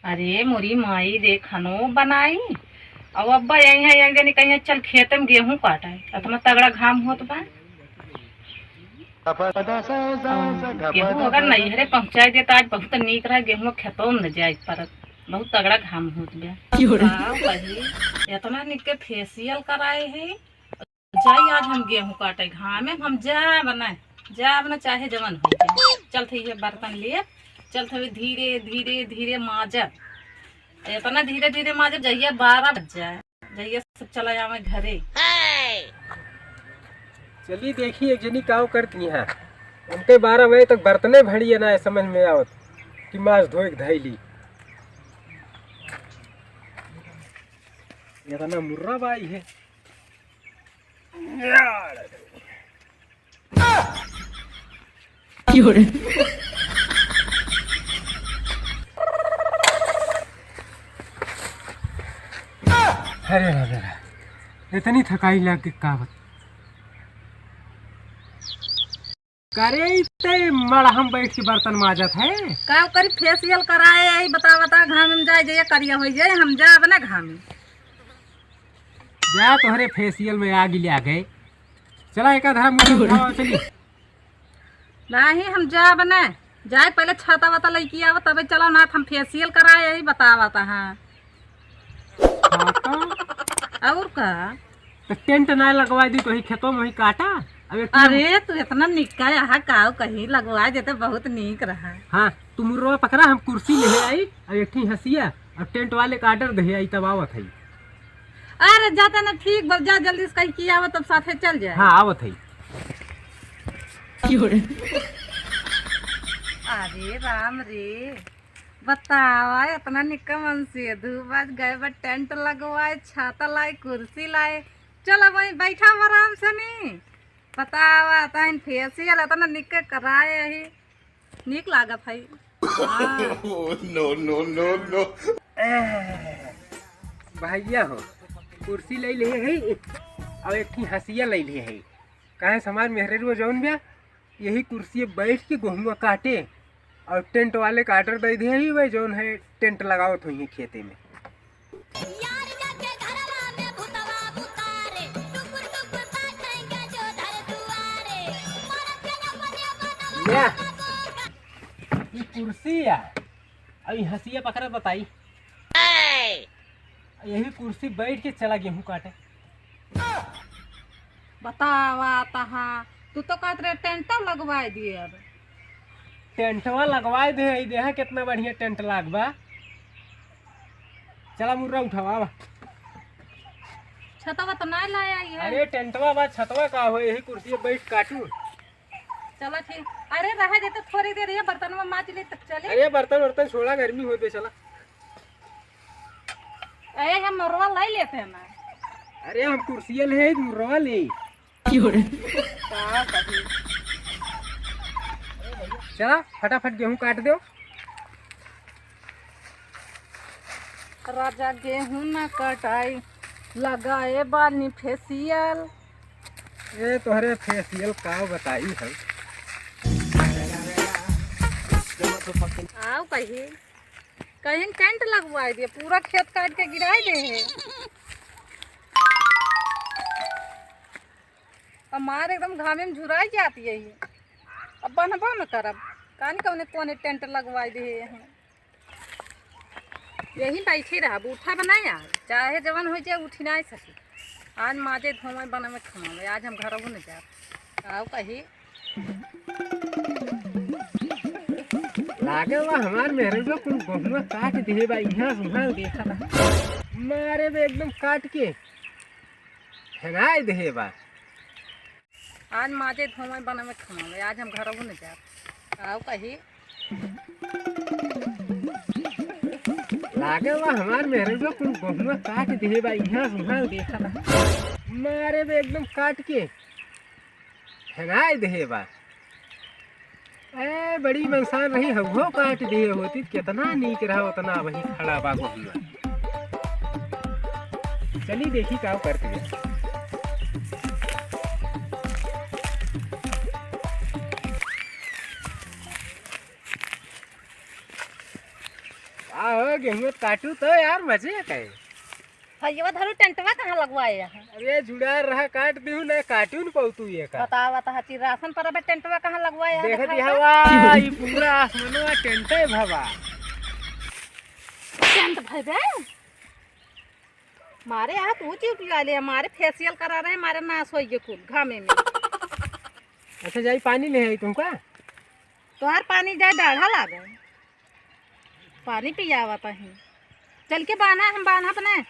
अरे मोरी माई देखनो बनाई। अब अब्बा यही है यही जनी कहीं चल खेत में गेहूं काटा इतना तगड़ा घाम होत बा। गेहूं अगर नैहरे पहुंचाई देता आज बहुत नीक रहा। गेहूं खेतों में न जाए पर बहुत तगड़ा घाम होत बा। इतना निक के फेसियल कराए है। जाई आज हम गेहूं काटे घाम में हम जाब न चाहे जवन हो जाए। चल थे ये बर्तन लिए चल थे धीरे धीरे धीरे माजब। इतना धीरे धीरे माजब जहिया 12 बज जाए जहिया सब चला जावे घरे। चलिए देखिए एक जनी काव करती है उनके 12 बजे तक बर्तने भड़ी है ना समझ में आवत कि माछ धोए धैली इतना मुर्रा बाई है। अरे इतनी थकाई लग के कावत करे ते मड़हम बैठ के बर्तन माजत है का करी फेसियल कराए यही बता घाम में जाए जइए करिया हो जाए हम जाब ना घाम में। जा तोहरे फेसियल में आग ले आ गए। चला एक आधा मुझे चली नहीं हम जाब ना जाए पहले छाता वाता लेके आव तबे चलो ना हम फेसियल कराए यही बतावता हाँ। और का तो टेंट ना लगवा दी तो ही खेतों में ही काटा। अरे तू इतना निक्का यहाँ काव कहीं लगवा देते बहुत नीक रहा। हाँ तू मुर्रा पकड़ा हम कुर्सी ले आई और एक हंसिया और टेंट वाले का आर्डर दे आई तब आवत है। अरे जाते ना ठीक बस जा जल्दी से कहीं किया तब साथे चल जाए। हाँ आवत है। अरे राम रे बतावा इतना निक्का मन से धूप गए बस टेंट लगवाए छाता लाए कुर्सी लाए चलो वहीं बैठा आराम से नहीं बतावा तहन फेसियल इतना निक्के कराए यही नीक लागत है। नो नो नो नो भैया हो कुर्सी ले ले है और एक हंसिया ले ले है कहे समाज मेहरेरू जौन बा यही कुर्सी बैठ के गेहूँ काटे और टेंट वाले का आर्डर दे दिए ही भाई जौन है टेंट लगाओ तो ही खेते में। ये कुर्सी या अभी हंसिया पकड़ा बताई यही कुर्सी बैठ के चला गेहूँ काटे। बतावा तहा तू तो कहत रहे टेंट लगवा दिए। अब टेंटवा लगवा दे देहा कितना बढ़िया टेंट लागबा। चला मुर्रा उठावा छतवा तो नहीं लाया है। अरे टेंटवा बा छतवा का हो यही कुर्सी बैठ काटू। चलो ठीक अरे रह देते थोड़ी देर ये बर्तन में माज ले तक चले। अरे बर्तन छोड़ा गर्मी हो चला। अरे हम मुर्रा ला लेते हैं ना। अरे हम कुर्सिया ले मुर्रा ले चला फटाफट गेहूं काट दो। राजा गेहूं ना कटाई लगाए बानी फेसियल। ये तोहरे फेसियल का बताई है। आओ कहीं कहीं टेंट लगवा दिए पूरा खेत काट के गिराए दे है। हमारे एकदम घामे में झुराई जाती है ये अब बनबा न करब कान कौने कोने टेंट लगवा दे यहाँ यही बैठी रहा बूठा बनाया चाहे जवन हो जाए उठी ना सके। आज माजे धोमे बने में खावे आज हम घर न जा। आओ कहीं लागे बा हमार मेरे को कुल गहुआ काट दे बा यहाँ सुहाल देखा था मारे बे एकदम काट के हंगाई दे बा। आज माजे धोमे बने में खावे आज हम घर न जा। आओ कहीं लागे बा हमार मेरे को कुल गहुआ काट दे बा यहाँ सुहाल देखा था मारे बे एकदम काट के हंगाई दे बा। ए बड़ी मनसान रही हो काट दिए होती कितना नीक रहा उतना वही खड़ा बा गहुआ। चली देखी का करते हैं। गेहूं काटू तो यार मजे कहे। भैया धरो टेंटवा कहाँ लगवाए है? अरे जुड़ा रहा काट दू ना काटू न पौतू ये का। बता राशन पर अब टेंटवा कहाँ लगवाए है? देखत हवा ई पूरा आसमानवा टेंट है भवा। टेंट भैबे मारे यहाँ तू ड्यूटी वाले हमारे फेशियल करा रहे हैं, हमारे नाश हो गए कुल घामे में। अच्छा जाई पानी ले आई तुमका। तोहार पानी जाए डाढ़ा लागे, पानी पियावा तही। चल के बाना हम बाना अपने।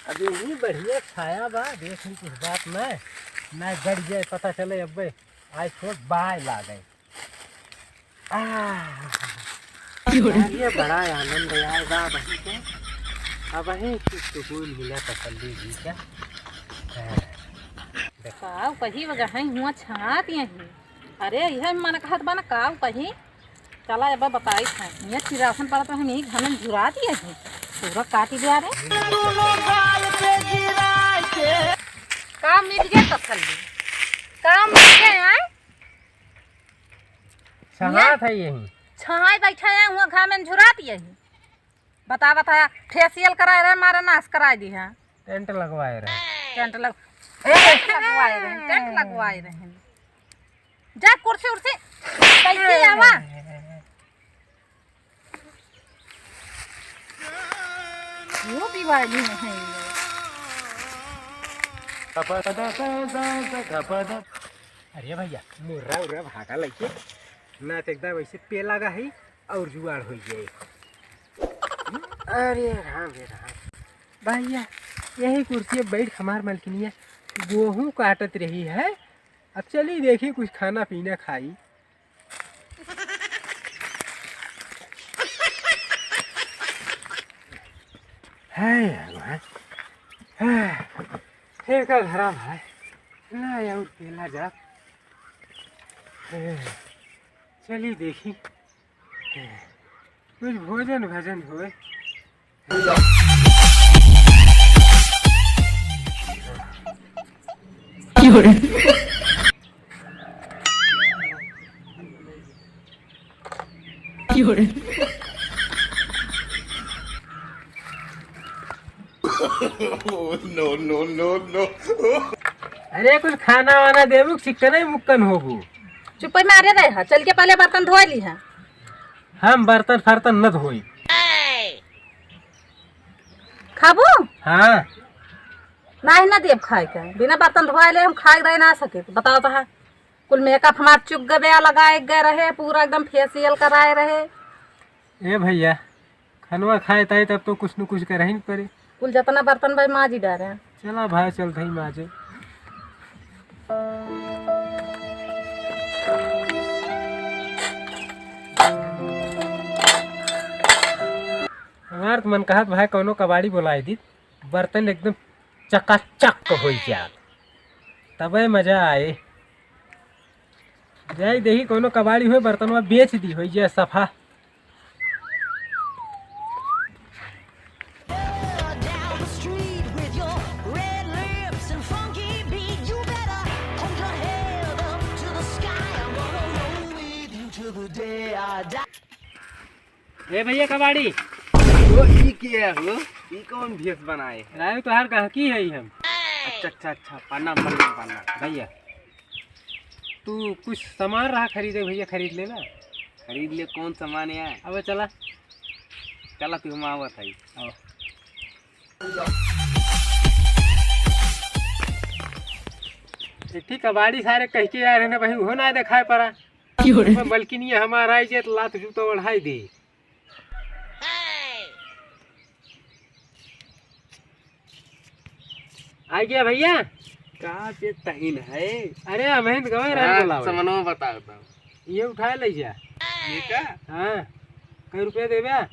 अभी ही बढ़िया छाया बा, देख कुछ बात ना गड़ जाए पता चले। अब आज छोट बाय ला गए। ये बड़ा आनंद आएगा वही क्या। अब वही सुकून मिला तसल्ली जी क्या। काव कही वगह हुआ छात यही। अरे यह मन कहत बना काव कही चला अब बताई था ये चिरासन पर तो हम यही घर में झुरा दिए हैं पूरा काटी दिया रे। काम मिल गया तसल्ली, काम मिल गया है। छात है यही छाई बैठा है हुआ घर में झुरा दिए हैं। बताया फेशियल कराए रहे मारे नाश कराए दी है। टेंट लगवाए रहे। टेंट लगवाए रहे जा कुर्सी उर्सी कैसे आवा। वो भी वाली है अरे भैया मुर्रा उर्रा भागा लगे ना तो एकदम वैसे पे लगा है और जुआड़ हो जाए। अरे राम भैया यही कुर्सी बैठ हमार मलकिनिया गेहूं काटत रही है। अब चलिए देखिए कुछ खाना पीना खाई। है का धरा भाई ना और पेला जा। चलिए देखी कुछ भोजन भजन होए। नो। अरे कुछ खाना वाना देबू चिकन ही मुक्कन होगू। चुप मारे रहे है चल के पहले बर्तन धो ली है। हम बर्तन फर्तन न धोई खाबू हाँ नहीं ना देव खाए के बिना बर्तन धोए ले हम खाए रह ना सके। तो बताओ तो है कुल मेकअप हमार चुप गया लगाए गए रहे पूरा एकदम फेशियल कराए रहे। ए भैया खनवा खाए ताई तब तो कुछ न कुछ कर ही पड़े। कुल जितना बर्तन भाई माँ जी डाले। चला भाई चल थी माजे। हमार मन कहत भाई कोनो कबाड़ी बुलाई दी बर्तन एकदम चकाचक हो जाए तबे मजा आए। जाई देखी कोनो कबाड़ी हो बर्तनवा बेच दी हो जाए सफा। ए भैया कबाड़ी तो ई क्या हो ई कौन भेस बनाए राय तो हर कहा की है हम। अच्छा पन्ना भैया तू कुछ सामान रहा खरीदे भैया खरीद लेना। खरीद ले कौन सामान है। अब चला तू हम आवत है। ठीक कबाड़ी सारे कह के यार है भाई हो ना दिखाए पड़ा बल्कि नहीं हमारा आई तो लात जूता बढ़ाई दे। आ गया भैया कहाँ पे तहीन है। अरे महेंद्र गवाई रहा समनो बता ये उठा ले जा। ये का हाँ कई रुपया देबे?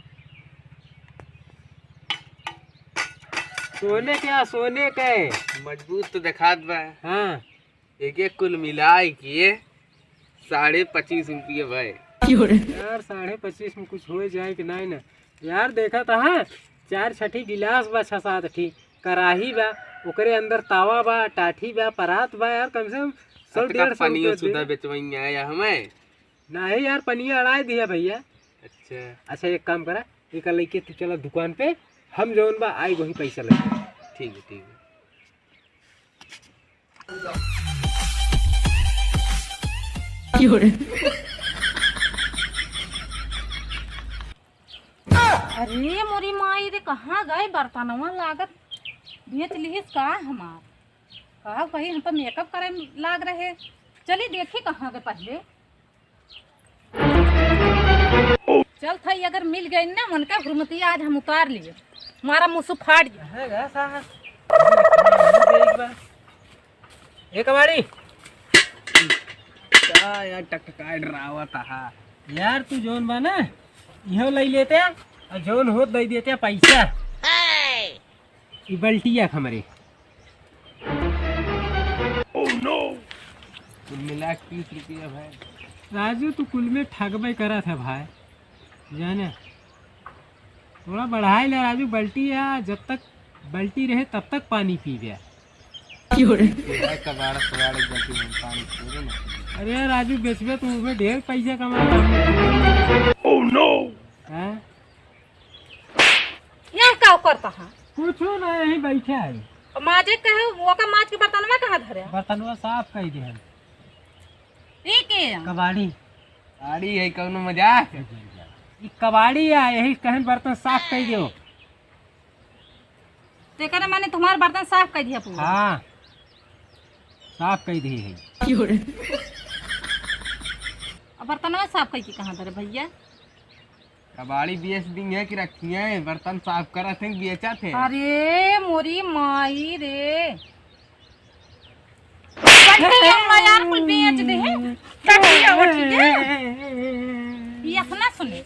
सोने क्या सोने के? मजबूत तो दिखात बा। हाँ एक एक कुल मिलाए के 25.5 रुपये भाई। यार 25.5 में कुछ हो जाए कि नहीं ना यार। देखा था हाँ 4 छठी गिलास बा, 6 7 ठी कराही बा, ओकरे अंदर तावा बा, टाठी बा, परात बा। यार कम से कम 100-150 पनियो रुपया सुधा दे। बेचवाई आया हमें। नहीं यार पनिया अड़ाई दिया भैया। अच्छा अच्छा एक काम करा, एक लेके तू चला दुकान पे, हम जौन बा आई वही पैसा लगे। ठीक है ठीक है। अरे मोरी माई रे कहाँ गए बर्तनवा लागत बेच लिहिस का हमार कहा कहीं हम तो मेकअप करे लाग रहे। चलिए देखी कहाँ गए पहले। चल थई अगर मिल गई ना मन का हुरमती आज हम उतार लिए, हमारा मुँह फाड़ गया। एक कबाड़ी क्या यार टकटका डरावा था। यार तू जौन बा ना इहो ले लेते और जौन हो दे देते पैसा। ई बल्टिया हमारे कुल मिला 30 रुपया भाई। राजू तू कुल में ठगबे करा था भाई, जाने थोड़ा बढ़ाई ले राजू। बल्टी या जब तक बल्टी रहे तब तक पानी पी गया। कबाड़ा गलती में पानी छोड़े ना। अरे यार राजू बेचबे तो उसमें ढेर पैसा कमा। ओह नो यह क्या करता है? कुछ ना यही बैठे है। माजे कहे वो का माज के बर्तनवा कहाँ धरे? बर्तनवा साफ कर दे। ठीक है कबाड़ी गाड़ी है कौनो मजाक। ई कबाड़ी है, यही कहन बर्तन साफ कर दियो। तेकर मैंने तुम्हारा बर्तन साफ कर दिया पूरा। हाँ साफ कर दी है। अब बर्तनवा साफ कर के कहाँ धरे भैया? कबाड़ी बेच दी है कि रखी है? बर्तन साफ करा थे बेचा थे। अरे मोरी माई रे यार कुल बेच दे है। ये अपना सुने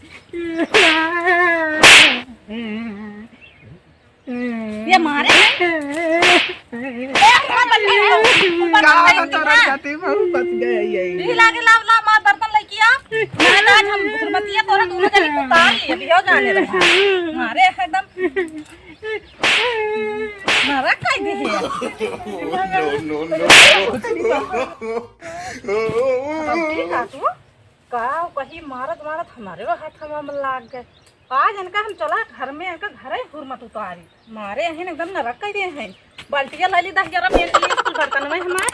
ये मारे लागे लाव लाव मार बर्तन लेके आ। मैंने आज हम हुरमतिया तोरा दोनों जने उतार लिए भी हो जाने रहा मारे एकदम मारा काई दे है। ठीक है तू का कहीं मारत मारत हमारे हाथ में लाग गए। आज इनका हम चला घर में, इनका घर ही हुरमत उतारी मारे हैं एकदम नरक कर दिए हैं। बाल्टिया ला ली 10-11 मिनट बर्तन में हमारे